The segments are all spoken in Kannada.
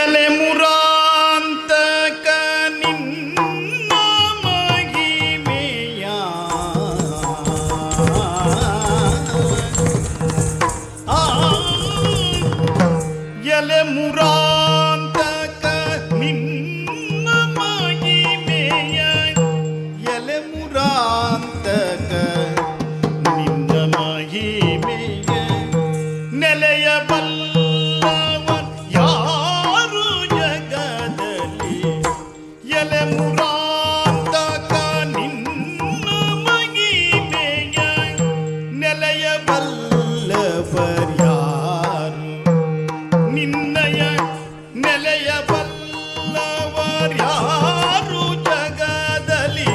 ಎಲೆ ಮುರಾಂತಕ ನಿನ್ನ ಮಹಿಮೆಯ ಎಲೆ ಮುರಾಂತಕ ನಿನ್ನ ಮಹಿಮೆಯ ಎಲೆ ಮುರಾಂತಕ ನಿನ್ನ ಮಹಿಮೆಯ ನೆಲೆಯ ಮುರಾಂತಕ ನಿನ್ನ ಮಹಿಮೆಯ ನೆಲೆಯ ಬಲ್ಲವರ್ಯಾರು ನಿನ್ನಯ ನೆಲೆಯ ಬಲ್ಲವರ್ಯಾರು ಜಗದಲ್ಲಿ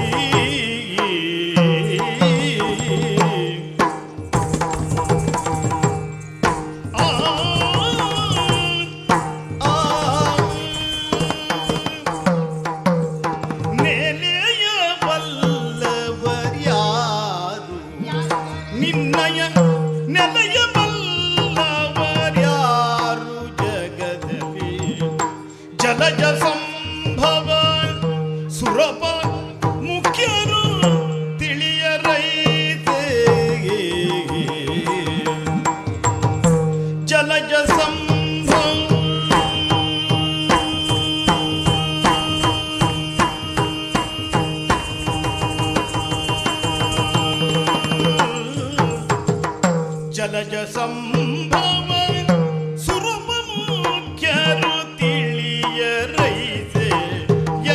ನಿನ್ನಯ ನೆಲೆಯ ಬಲ್ಲವರ್ಯಾರು ಜಗದಲ್ಲಿ ಜಲಜ ಸಂಭವ ಸುರಪ ಮುಖ್ಯರು ತಿಳಿಯರೈತೆ ಜಲಜ ಜಲಜ ಸಂಭವ ಸುರಪ ಮುಖ್ಯರು ತಿಳಿಯರೈತೆ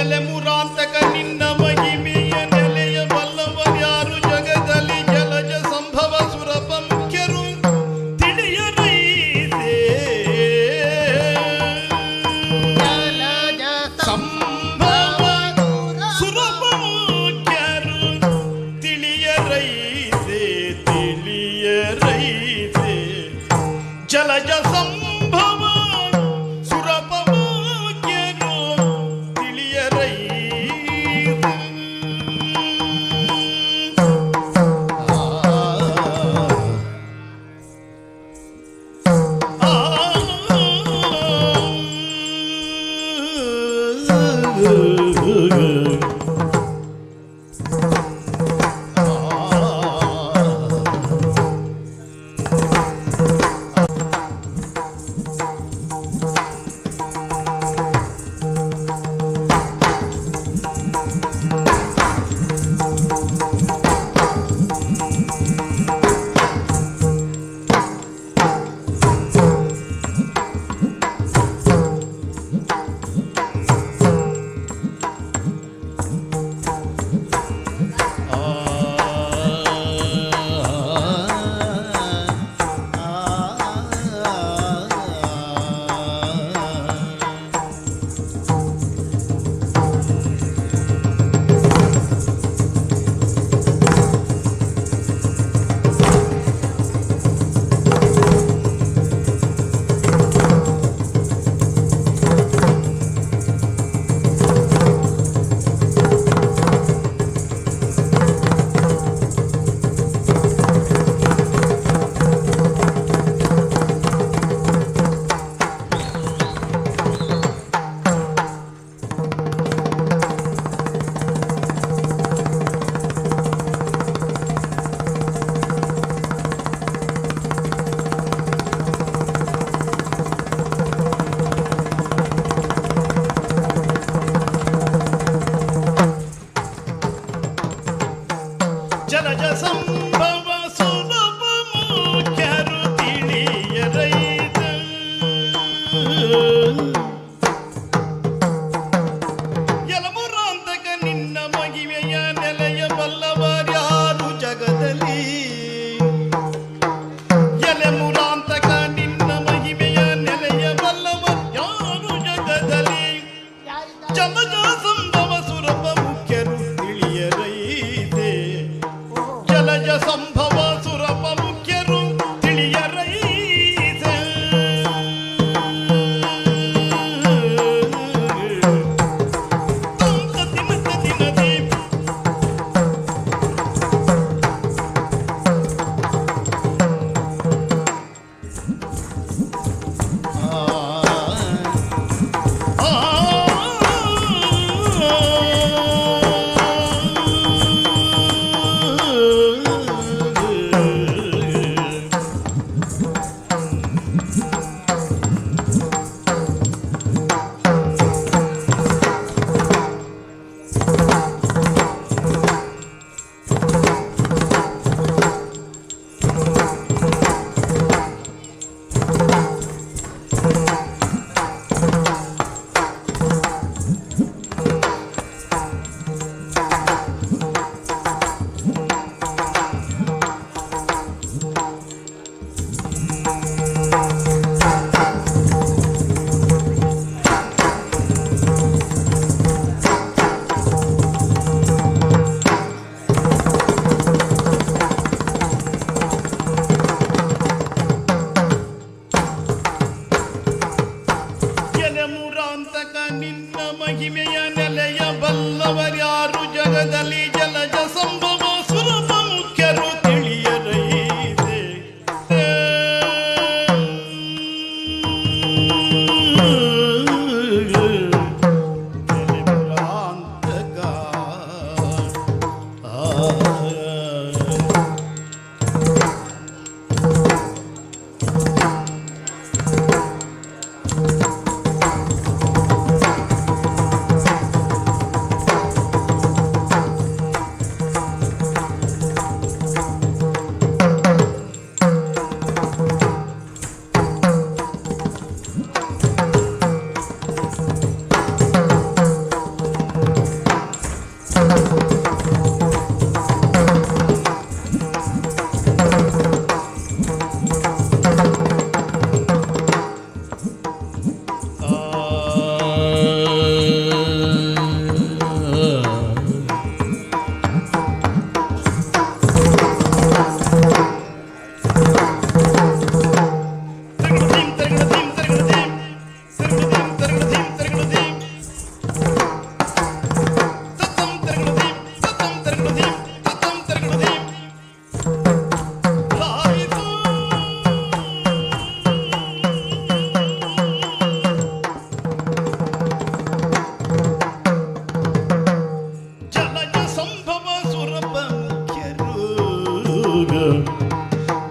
ಎಲೆ ಮುರಾಂತಕ ನಿನ್ನ ಮಹಿಮೆಯ ನೆಲೆಯ ಬಲ್ಲವರ್ಯಾರು ಜಗದಲ್ಲಿ ಜಲಜ ಸಂಭವ ಸುರಪ ಮುಖ್ಯರು ತಿಳಿಯರೈತೆ ಜಲಜ ಸಂಭವ ಸುರಪ ಮುಖ್ಯರು ತಿಳಿಯರೈತೆ ಜಲಜ ಸಂಭವ ಸುರಪ ಮುಖ್ಯರು ತಿಳಿಯರೈತೆ ನಿನ್ನ ಮಹಿಮೆಯ ನೆಲೆಯ ಬಲ್ಲವರ್ಯಾರು ಜಗದಲ್ಲಿ ಜಲಜ ಸಂಭವ ಸುಲಭ ಮುಖ್ಯರು ತಿಳಿಯರೈತೆ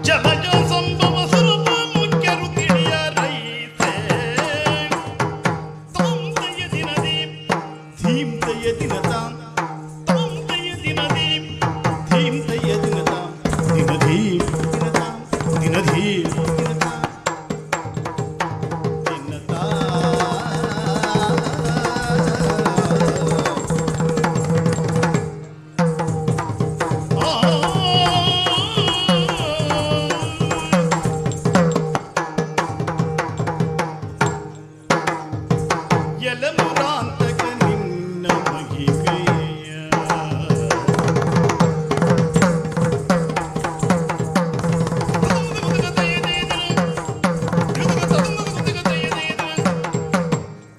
ಜಲಜ ಸಂಭವ ಸುಲಭ ಮುಖ್ಯರು ತಿಳಿಯರೈತೆ ತಾಂ ದಯ ದಿನದೀಂ ಧೀಂ ದಯ ದಿನತಾಂ ತಾಂ ದಯ ದಿನದೀಂ ಧೀಂ ದಯ ದಿನತಾಂ ದಿನಧೀಂ ದಿನತಾಂ ದಿನಧೀಂ ಎಲಮುರಾಂತಕ ನಿನ್ನ ಮಹಿಮೆಯ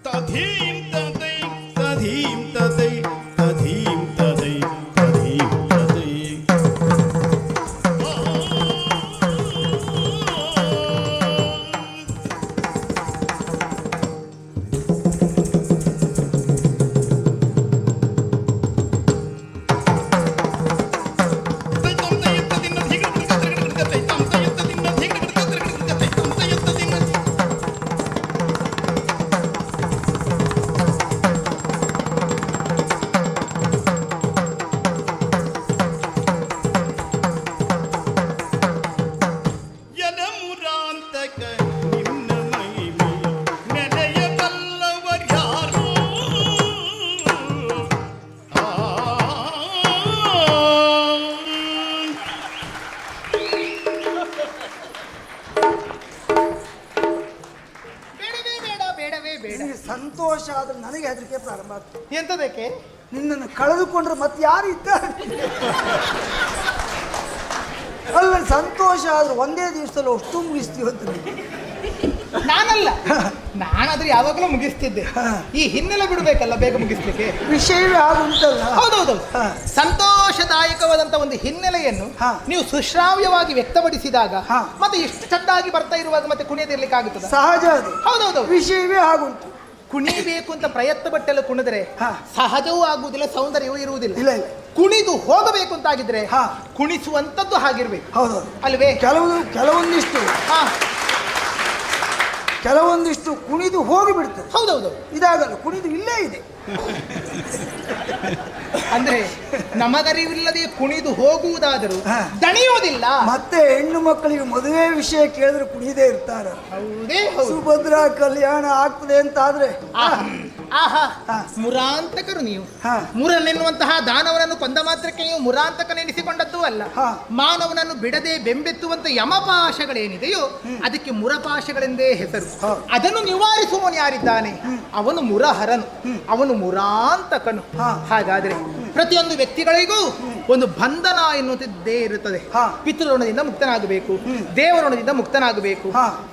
ತಧೀಂ ತದೈ ತಧೀಂ ತದೈ ತಧೀಂ ತದೈ ತಧೀಂ ತದೈ ಎಲಮುರಾಂತಕ ನಿನ್ನ ಮಹಿಮೆಯ ನೆಲೆಯ ಬಲ್ಲವರ್ಯಾರು ಬೇಡವೇ ಬೇಡ ಬೇಡವೇ ಬೇಡ. ನಿನಗೆ ಸಂತೋಷ ಆದ್ರೆ ನನಗೆ ಹೆದರಿಕೆ ಪ್ರಾರಂಭ ಆಗ್ತದೆ. ಎಂತದಕ್ಕೆ? ನಿನ್ನನ್ನು ಕಳೆದುಕೊಂಡ್ರೆ ಮತ್ತೆ ಯಾರು ಇದ್ದಾರೆ? ಅಲ್ಲ, ಸಂತೋಷ ಆದ್ರೆ ಒಂದೇ ದಿವಸದಲ್ಲಿ ಅಷ್ಟು ಮುಗಿಸ್ತೀವಿ ಅಂತ ನೀನು. ನಾನಲ್ಲ, ನಾನಾದ್ರೆ ಯಾವಾಗಲೂ ಮುಗಿಸ್ತಿದ್ದೆ. ಈ ಹಿನ್ನೆಲೆ ಬಿಡಬೇಕಲ್ಲ ಬೇಗ ಮುಗಿಸ್ಲಿಕ್ಕೆ. ವಿಷಯವೇ ಆಗುಂಟಲ್ಲ. ಹೌದೌದು. ಹಾ. ಸಂತೋಷದಾಯಕವಾದಂತ ಒಂದು ಹಿನ್ನೆಲೆಯನ್ನು ಹಾ. ನೀವು ಸುಶ್ರಾವ್ಯವಾಗಿ ವ್ಯಕ್ತಪಡಿಸಿದಾಗ ಹಾ. ಮತ್ತೆ ಇಷ್ಟು ಚಂದಾಗಿ ಬರ್ತಾ ಇರುವಾಗ ಮತ್ತೆ ಕುಣಿಯದಿರ್ಲಿಕ್ಕೆ ಆಗುತ್ತದೆ. ಸಹಜ ಅದು. ಹೌದೌದು. ವಿಷಯವೇ ಆಗುಂಟು. ಕುಣಿಬೇಕು ಅಂತ ಪ್ರಯತ್ನ ಪಟ್ಟೆಲ್ಲ ಕುಣಿದ್ರೆ ಹಾ. ಸಹಜವೂ ಆಗುವುದಿಲ್ಲ, ಸೌಂದರ್ಯವೂ ಇರುವುದಿಲ್ಲ. ಇಲ್ಲ ಇಲ್ಲ. ಕುಣಿದು ಹೋಗಬೇಕು ಅಂತಾಗಿದ್ರೆ ಹಾ. ಕುಣಿಸುವಂತದ್ದು ಹಾಗಿರ್ಬೇಕು. ಹೌದೌದು. ಅಲ್ವೇ? ಕೆಲವೊಂದಿಷ್ಟು ಕುಣಿದು ಹೋಗಿಬಿಡ್ತದೆ. ಹೌದೌದು. ಇದಾಗಲ್ಲ, ಕುಣಿದು ಇಲ್ಲೇ ಇದೆ. ಅಂದ್ರೆ ನಮಗರಿವಿಲ್ಲದೆ ಕುಣಿದು ಹೋಗುವುದಾದರೂ ಹಾ. ದಣಿಯುವುದಿಲ್ಲ. ಮತ್ತೆ ಹೆಣ್ಣು ಮಕ್ಕಳಿಗೆ ಮದುವೆ ವಿಷಯ ಕೇಳಿದ್ರೆ ಕುಣಿದೇ ಇರ್ತಾರೆ. ಹೌದೇ ಹೌದು. ಸುಭದ್ರ ಕಲ್ಯಾಣ ಆಗ್ತದೆ ಅಂತ ಆದ್ರೆ ಆಹಾ, ಹಾ. ಮುರಾಂತಕರು ನೀವು. ಹಾ. ಮುರನೆನ್ನುವಂತಹ ದಾನವನನ್ನು ಕೊಂದ ಮಾತ್ರಕ್ಕೆ ನೀವು ಮುರಾಂತಕನೆನಿಸಿಕೊಂಡದ್ದು ಅಲ್ಲ. ಹಾ. ಮಾನವನನ್ನು ಬಿಡದೆ ಬೆಂಬೆತ್ತುವಂತ ಯಮಪಾಶಗಳೇನಿದೆಯೋ ಅದಕ್ಕೆ ಮುರಪಾಶಗಳೆಂದೇ ಹೆಸರು. ಹಾ. ಅದನ್ನು ನಿವಾರಿಸುವವನು ಯಾರಿದ್ದಾನೆ ಅವನು ಮುರಹರನು, ಅವನು ಮುರಾಂತಕನು. ಹಾ. ಹಾಗಾದ್ರೆ ಪ್ರತಿಯೊಂದು ವ್ಯಕ್ತಿಗಳಿಗೂ ಒಂದು ಬಂಧನ ಎನ್ನುವುದೇ ಇರುತ್ತದೆ. ಹಾ. ಪಿತೃಋಣದಿಂದ ಮುಕ್ತನಾಗಬೇಕು, ದೇವಋಣದಿಂದ ಮುಕ್ತನಾಗಬೇಕು. ಹಾ.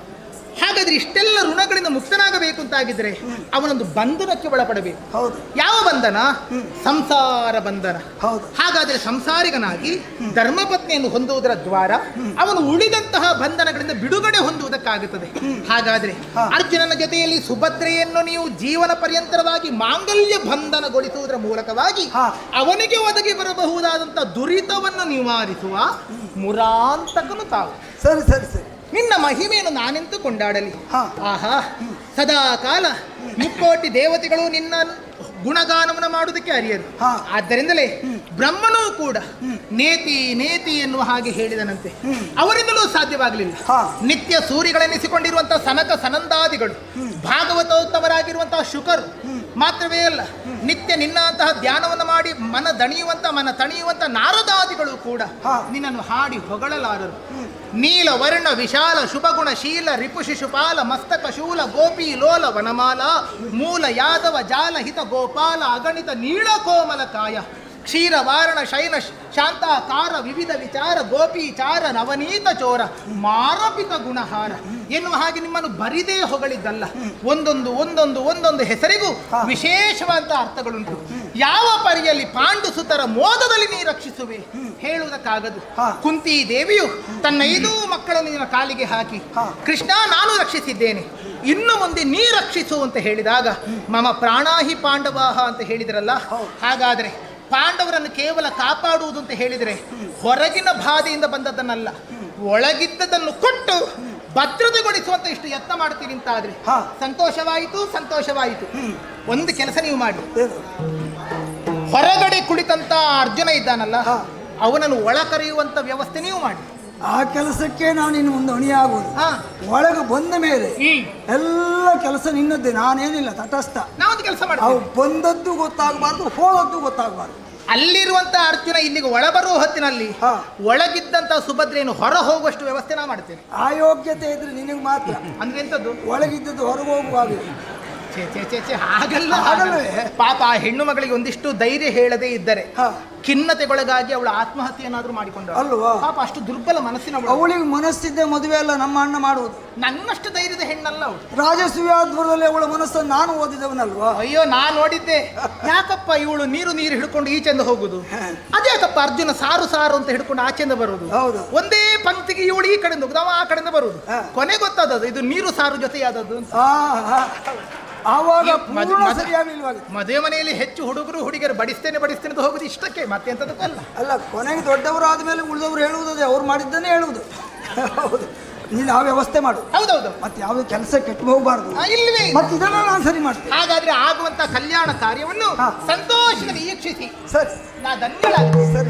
ಹಾಗಾದ್ರೆ ಇಷ್ಟೆಲ್ಲ ಋಣಗಳಿಂದ ಮುಕ್ತನಾಗಬೇಕು ಅಂತಾಗಿದ್ರೆ ಅವನೊಂದು ಬಂಧನಕ್ಕೆ ಒಳಪಡಬೇಕು. ಹೌದು. ಯಾವ ಬಂಧನ? ಸಂಸಾರ ಬಂಧನ. ಹೌದು. ಹಾಗಾದ್ರೆ ಸಂಸಾರಿಗನಾಗಿ ಧರ್ಮಪತ್ನಿಯನ್ನು ಹೊಂದುವುದರ ದ್ವಾರ ಅವನು ಉಳಿದಂತಹ ಬಂಧನಗಳಿಂದ ಬಿಡುಗಡೆ ಹೊಂದುವುದಕ್ಕಾಗುತ್ತದೆ. ಹಾಗಾದ್ರೆ ಅರ್ಜುನನ ಜೊತೆಯಲ್ಲಿ ಸುಭದ್ರೆಯನ್ನು ನೀವು ಜೀವನ ಪರ್ಯಂತರವಾಗಿ ಮಾಂಗಲ್ಯ ಬಂಧನಗೊಳಿಸುವುದರ ಮೂಲಕವಾಗಿ ಅವನಿಗೆ ಒದಗಿ ಬರಬಹುದಾದಂತ ದುರಿತವನ್ನು ನಿವಾರಿಸುವ ಮುರಾಂತಕನು ತಾವು. ಸರಿ ಸರಿ ಸರಿ. ನಿನ್ನ ಮಹಿಮೆಯನ್ನು ನಾನೆಂತೂ ಕೊಂಡಾಡಲಿ. ಆಹಾ, ಸದಾ ಕಾಲ ಮುಕ್ಕೋಟಿ ದೇವತೆಗಳು ನಿನ್ನ ಗುಣಗಾನವನ್ನು ಮಾಡುವುದಕ್ಕೆ ಅರಿಯರು. ಆದ್ದರಿಂದಲೇ ಬ್ರಹ್ಮನೂ ಕೂಡ ನೇತಿ ನೇತಿ ಎನ್ನುವ ಹಾಗೆ ಹೇಳಿದನಂತೆ. ಅವರಿಂದಲೂ ಸಾಧ್ಯವಾಗಲಿಲ್ಲ. ನಿತ್ಯ ಸೂರಿಗಳೆನಿಸಿಕೊಂಡಿರುವಂತಹ ಸನಕ ಸನಂದಾದಿಗಳು, ಭಾಗವತೋತ್ತಮರಾಗಿರುವಂತಹ ಶುಕರು ಮಾತ್ರವೇ ಅಲ್ಲ, ನಿತ್ಯ ನಿನ್ನಂತಹ ಧ್ಯಾನವನ್ನು ಮಾಡಿ ಮನ ತಣಿಯುವಂತ ನಾರದಾದಿಗಳು ಕೂಡ ನಿನ್ನನ್ನು ಹಾಡಿ ಹೊಗಳಲಾರರು. ನೀಲ ವರ್ಣ ವಿಶಾಲ ಶುಭಗುಣ ಶೀಲ ರಿಪು ಶಿಶುಪಾಲ ಮಸ್ತಕ ಶೂಲ ಗೋಪಿ ಲೋಲ ವನಮಾಲ ಮೂಲ ಯಾದವ ಜಾಲ ಹಿತ ಗೋಪಾಲ ಅಗಣಿತ ನೀಳ ಕೋಮಲ ಕಾಯ ಕ್ಷೀರ ವಾರಣ ಶೈನ ಶಾಂತಾಕಾರ ವಿವಿಧ ವಿಚಾರ ಗೋಪಿಚಾರ ನವನೀತ ಚೋರ ಮಾರಪಿತ ಗುಣಹಾರ ಎನ್ನುವ ಹಾಗೆ ನಿಮ್ಮನ್ನು ಬರಿದೇ ಹೊಗಳಿದ್ದಲ್ಲ. ಒಂದೊಂದು ಹೆಸರಿಗೂ ವಿಶೇಷವಾದ ಅರ್ಥಗಳುಂಟು. ಯಾವ ಪರಿಯಲ್ಲಿ ಪಾಂಡು ಸುತರ ಮೋದದಲ್ಲಿ ನೀ ರಕ್ಷಿಸುವೆ ಹೇಳುವುದಕ್ಕಾಗದು. ಕುಂತಿ ದೇವಿಯು ತನ್ನ 5 ಮಕ್ಕಳನ್ನು ನಿನ್ನ ಕಾಲಿಗೆ ಹಾಕಿ, ಕೃಷ್ಣ ನಾನು ರಕ್ಷಿಸಿದ್ದೇನೆ, ಇನ್ನು ಮುಂದೆ ನೀ ರಕ್ಷಿಸು ಅಂತ ಹೇಳಿದಾಗ ಮಮ ಪ್ರಾಣಾಹಿ ಪಾಂಡವಾಹ ಅಂತ ಹೇಳಿದ್ರಲ್ಲ. ಹಾಗಾದ್ರೆ ಪಾಂಡವರನ್ನು ಕೇವಲ ಕಾಪಾಡುವುದು ಅಂತ ಹೇಳಿದರೆ ಹೊರಗಿನ ಬಾಧೆಯಿಂದ ಬಂದದ್ದನ್ನಲ್ಲ, ಒಳಗಿದ್ದದನ್ನು ಕೊಟ್ಟು ಭದ್ರತೆಗೊಳಿಸುವಂತ ಇಷ್ಟು ಯತ್ನ ಮಾಡ್ತೀರಿ ಅಂತಾದ್ರೆ ಸಂತೋಷವಾಯಿತು. ಒಂದು ಕೆಲಸ ನೀವು ಮಾಡಿ, ಹೊರಗಡೆ ಕುಳಿತಂತ ಅರ್ಜುನ ಇದ್ದಾನಲ್ಲ, ಅವನನ್ನು ಒಳ ಕರೆಯುವಂತ ವ್ಯವಸ್ಥೆ ನೀವು ಮಾಡಿ. ಆ ಕೆಲಸಕ್ಕೆ ನಾನು ಇನ್ನು ಮುಂದೆ ಹೊಣೆಯಾಗುವುದು. ಒಳಗೆ ಬಂದ ಮೇಲೆ ಎಲ್ಲ ಕೆಲಸ ನಿನ್ನದ್ದೇ, ನಾನೇನಿಲ್ಲ ತಟಸ್ಥ. ನಾವೊಂದು ಕೆಲಸ ಮಾಡ್ತೀವಿ, ಬಂದದ್ದು ಗೊತ್ತಾಗಬಾರ್ದು, ಹೋದದ್ದು ಗೊತ್ತಾಗಬಾರ್ದು. ಅಲ್ಲಿರುವಂತ ಅರ್ಜುನ ಇಲ್ಲಿಗೆ ಒಳಬರುವ ಹೊತ್ತಿನಲ್ಲಿ ಒಳಗಿದ್ದಂತ ಸುಭದ್ರೆಯನ್ನು ಹೊರ ಹೋಗುವಷ್ಟು ವ್ಯವಸ್ಥೆ ನಾವು ಮಾಡ್ತೇವೆ. ಆ ಯೋಗ್ಯತೆ ಇದ್ರೆ ನಿನಗೆ ಮಾತ್ರ. ಅಂದ್ರೆ ಎಂತದ್ದು? ಒಳಗಿದ್ದದ್ದು ಹೊರಗೆ ಹೋಗುವಾಗ ಹಾಗಲ್ಲ. ಪಾಪ ಆ ಹೆಣ್ಣು ಮಗಳಿಗೆ ಒಂದಿಷ್ಟು ಧೈರ್ಯ ಹೇಳದೇ ಇದ್ದರೆ ಖಿನ್ನತೆಗೊಳಗಾಗಿ ಅವಳು ಆತ್ಮಹತ್ಯೆಯನ್ನಾದ್ರೂ ಮಾಡಿಕೊಂಡ ಅಲ್ವಾ? ಪಾಪ ಅಷ್ಟು ದುರ್ಬಲ ಮನಸ್ಸಿನ ಅವಳಿಗೆ ಮನಸ್ಸಿದ್ದೆ ಮದುವೆ ಅಲ್ಲ ನಮ್ಮ ಅಣ್ಣ ಮಾಡುವುದು. ನನ್ನಷ್ಟು ಧೈರ್ಯದ ಹೆಣ್ಣಲ್ಲ ಅವಳು. ರಾಜಸೂಯಾಧ್ವರದಲ್ಲಿ ಅವಳ ಮನಸ್ಸನ್ನು ನಾನು ಓದಿದವನಲ್ವಾ? ಅಯ್ಯೋ, ನಾನು ನೋಡಿದ್ದೆ. ಯಾಕಪ್ಪ ಇವಳು ನೀರು ಹಿಡ್ಕೊಂಡು ಈಚೆಂದ ಹೋಗುದು, ಅದ್ಯಾಕಪ್ಪ ಅರ್ಜುನ ಸಾರು ಅಂತ ಹಿಡ್ಕೊಂಡು ಆಚೆಂದ ಬರುದು. ಒಂದೇ ಪಂಕ್ತಿಗೆ ಇವಳು ಈ ಕಡೆಯಿಂದ ಹೋಗುದು, ಅವ ಆ ಕಡೆಯಿಂದ ಬರುದು. ಕೊನೆ ಗೊತ್ತಾದದ್ದು ಇದು ನೀರು ಸಾರು ಜೊತೆಯಾದದ್ದು. ಆವಾಗ ಮದುವೆ ಮನೆಯಲ್ಲಿ ಹೆಚ್ಚು ಹುಡುಗಿಯರು ಬಡಿಸ್ತೇನೆ ಅಂತ ಹೋಗುದು ಇಷ್ಟಕ್ಕೆ, ಮತ್ತೆ ಎಂತದಕ್ಕಲ್ಲ. ಅಲ್ಲ, ಕೊನೆಗೆ ದೊಡ್ಡವರು ಆದ್ಮೇಲೆ ಉಳಿದವರು ಹೇಳುವುದೇ, ಅವ್ರು ಮಾಡಿದ್ದನ್ನೇ ಹೇಳುವುದು. ಹೌದು, ನೀನು ಆ ವ್ಯವಸ್ಥೆ ಮಾಡು. ಹೌದೌದು. ಮತ್ತೆ ಯಾವ್ದು ಕೆಲಸ ಕೆಟ್ಟು ಹೋಗಬಾರ್ದು. ಇಲ್ವೇ? ಮತ್ತೆ ಇದನ್ನ ನಾನು ಸರಿ ಮಾಡ್ತೀನಿ. ಹಾಗಾದ್ರೆ ಆಗುವಂತ ಕಲ್ಯಾಣ ಕಾರ್ಯವನ್ನು ಸಂತೋಷದಲ್ಲಿ ವೀಕ್ಷಿಸಿ ಸರಿ ನಾ ಧನ್ಯಳಾಗ್ತೇನೆ. ಸರಿ.